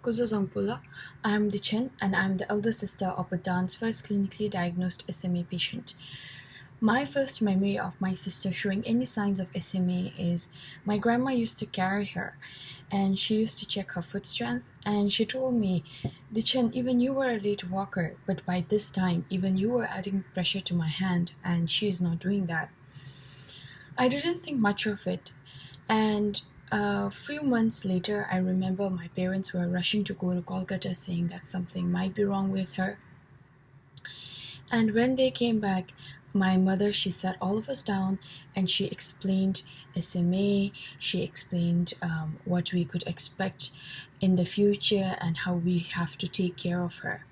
Kuzuzampula. I am Dechen and I am the elder sister of Bhutan's first clinically diagnosed SMA patient. My first memory of my sister showing any signs of SMA is my grandma used to carry her and she used to check her foot strength and she told me, Dechen, even you were a late walker, but by this time even you were adding pressure to my hand and she is not doing that. I didn't think much of it, and a few months later, I remember my parents were rushing to go to Kolkata saying that something might be wrong with her. And when they came back, my mother, she sat all of us down and she explained SMA, she explained what we could expect in the future and how we have to take care of her.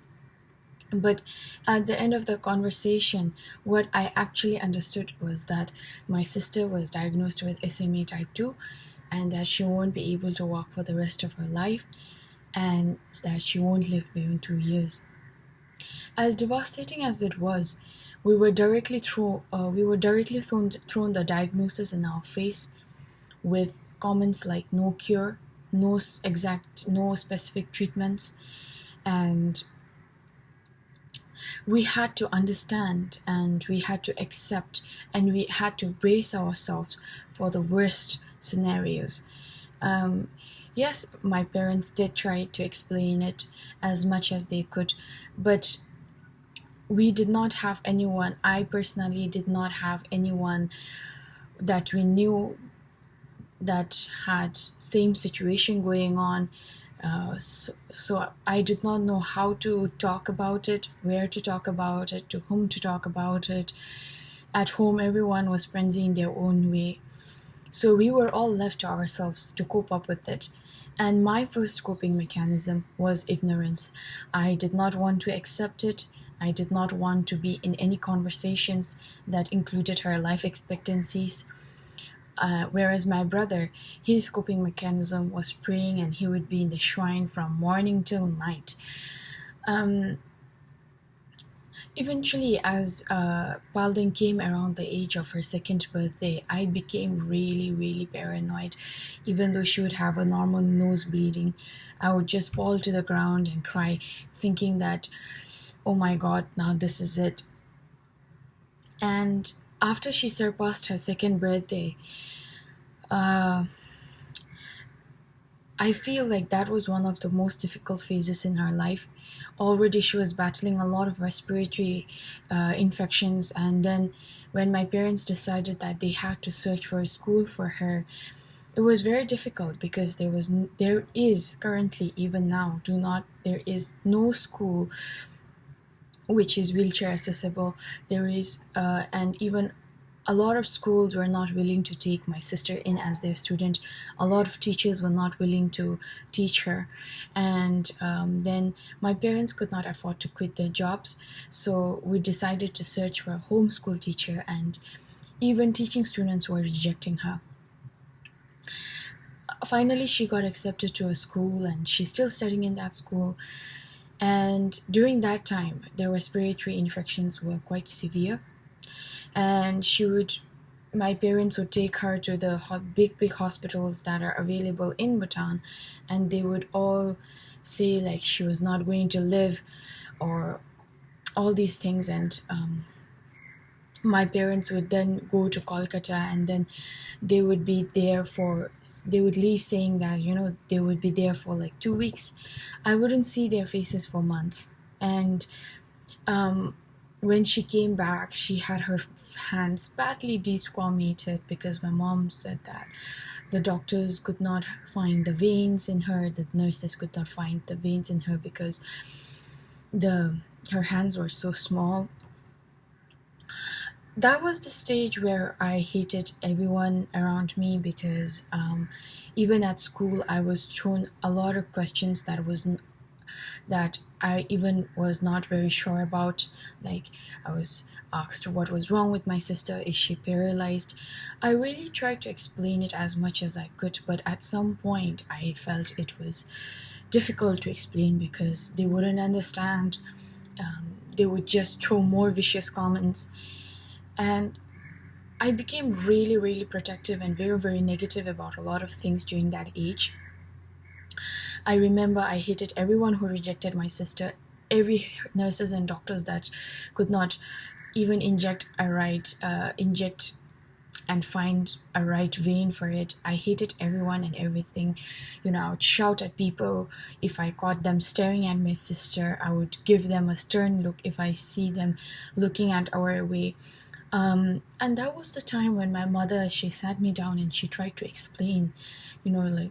But at the end of the conversation, what I actually understood was that my sister was diagnosed with SMA type 2 and that she won't be able to walk for the rest of her life and that she won't live beyond 2 years. As devastating as it was, we were directly thrown the diagnosis in our face with comments like no cure, no specific treatments, and we had to understand and we had to accept and we had to brace ourselves for the worst scenarios. Yes, my parents did try to explain it as much as they could, but we did not have anyone. I personally did not have anyone that we knew that had same situation going on. So I did not know how to talk about it, where to talk about it, to whom to talk about it. At home, everyone was frenzied in their own way. So we were all left to ourselves to cope up with it. And my first coping mechanism was ignorance. I did not want to accept it. I did not want to be in any conversations that included her life expectancies. Whereas my brother, his coping mechanism was praying and he would be in the shrine from morning till night. Eventually, as Palding came around the age of her second birthday, I became really, really paranoid. Even though she would have a normal nose bleeding, I would just fall to the ground and cry, thinking that, oh my God, now this is it. And after she surpassed her second birthday, I feel like that was one of the most difficult phases in her life. Already she was battling a lot of respiratory infections, and then when my parents decided that they had to search for a school for her, it was very difficult because there is currently, even now, there is no school which is wheelchair accessible. There is and even a lot of schools were not willing to take my sister in as their student. A lot of teachers were not willing to teach her. And then my parents could not afford to quit their jobs. So we decided to search for a homeschool teacher, and even teaching students were rejecting her. Finally, she got accepted to a school and she's still studying in that school. And during that time, the respiratory infections were quite severe. And my parents would take her to the big hospitals that are available in Bhutan, and they would all say like she was not going to live or all these things. And my parents would then go to Kolkata, and then they would leave saying that they would be there for like 2 weeks. I wouldn't see their faces for months. And when she came back, she had her hands badly desquamated because my mom said that the doctors could not find the veins in her, the nurses could not find the veins in her because her hands were so small. That was the stage where I hated everyone around me because even at school I was thrown a lot of questions that I even was not very sure about. Like, I was asked what was wrong with my sister, is she paralyzed? I really tried to explain it as much as I could, but at some point I felt it was difficult to explain because they wouldn't understand. They would just throw more vicious comments. And I became really, really protective and very, very negative about a lot of things during that age. I remember I hated everyone who rejected my sister, every nurses and doctors that could not even inject and find a right vein for it. I hated everyone and everything. I would shout at people if I caught them staring at my sister. I would give them a stern look if I see them looking at our way. And that was the time when my mother, she sat me down and she tried to explain, like,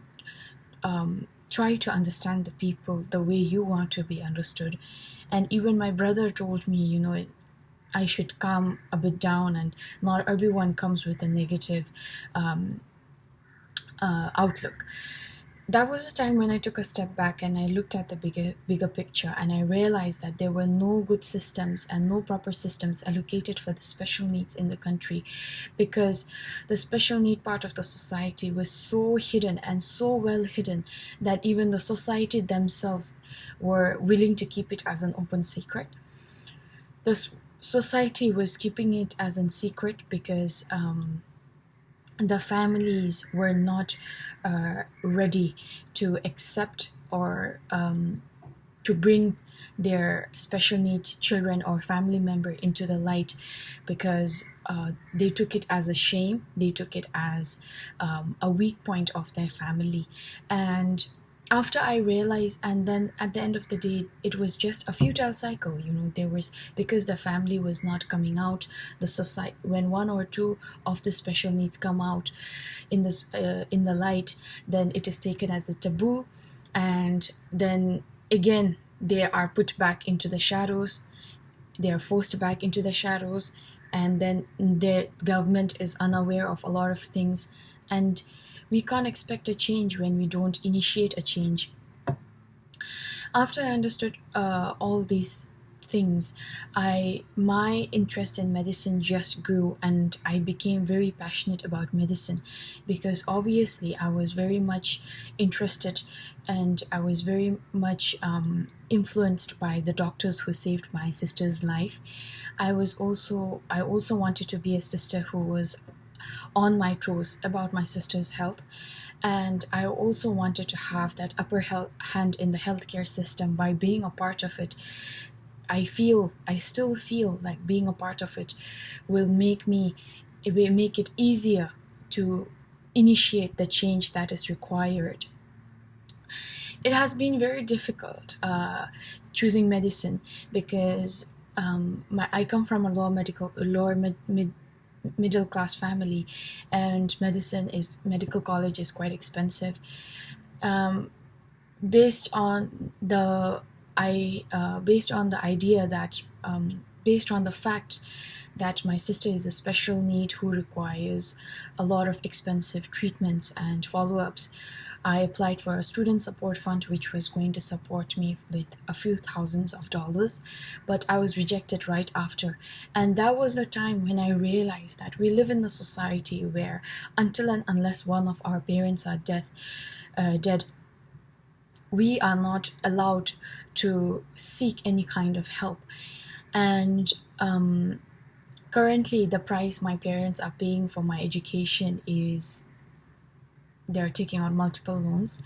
try to understand the people the way you want to be understood. And even my brother told me, I should calm a bit down, and not everyone comes with a negative outlook. That was a time when I took a step back and I looked at the bigger picture, and I realized that there were no good systems and no proper systems allocated for the special needs in the country, because the special need part of the society was so hidden and so well hidden that even the society themselves were willing to keep it as an open secret. The society was keeping it as a secret because the families were not ready to accept or to bring their special needs children or family member into the light, because they took it as a shame, they took it as a weak point of their family. And after I realized, and then at the end of the day, it was just a futile cycle. There was, because the family was not coming out, the society, when one or two of the special needs come out in the light, then it is taken as the taboo, and then again they are put back into the shadows. They are forced back into the shadows, and then the government is unaware of a lot of things, and we can't expect a change when we don't initiate a change. After I understood all these things, my interest in medicine just grew, and I became very passionate about medicine, because obviously I was very much interested, and I was very much influenced by the doctors who saved my sister's life. I also wanted to be a sister who was on my toes about my sister's health, and I also wanted to have that upper hand in the healthcare system by being a part of it. I still feel like being a part of it will make it easier to initiate the change that is required. It has been very difficult choosing medicine, because I come from a middle class family, and medical college is quite expensive. Based on the idea that based on the fact that my sister is a special need who requires a lot of expensive treatments and follow-ups, I applied for a student support fund, which was going to support me with a few thousands of dollars, but I was rejected right after. And that was the time when I realized that we live in a society where until and unless one of our parents are dead, we are not allowed to seek any kind of help. And currently the price my parents are paying for my education is they're taking on multiple loans,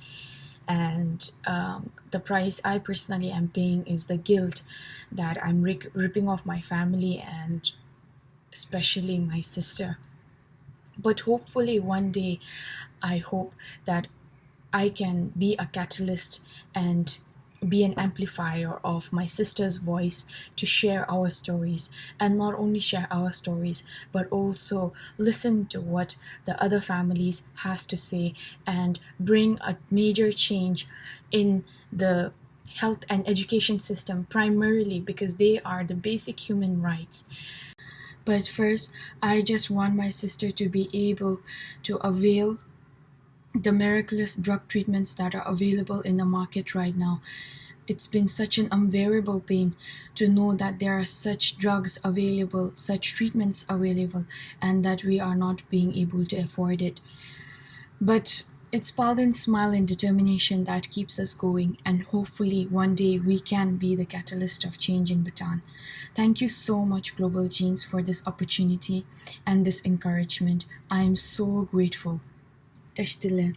and the price I personally am paying is the guilt that I'm ripping off my family, and especially my sister. But hopefully one day, I hope that I can be a catalyst and be an amplifier of my sister's voice to share our stories, and not only share our stories but also listen to what the other families has to say, and bring a major change in the health and education system, primarily because they are the basic human rights. But first, I just want my sister to be able to avail the miraculous drug treatments that are available in the market right now. It's been such an unbearable pain to know that there are such drugs available, such treatments available, and that we are not being able to afford it. But it's Paladin's smile and determination that keeps us going, and hopefully one day we can be the catalyst of change in Bhutan. Thank you so much, Global Genes, for this opportunity and this encouragement. I am so grateful. Tashtile.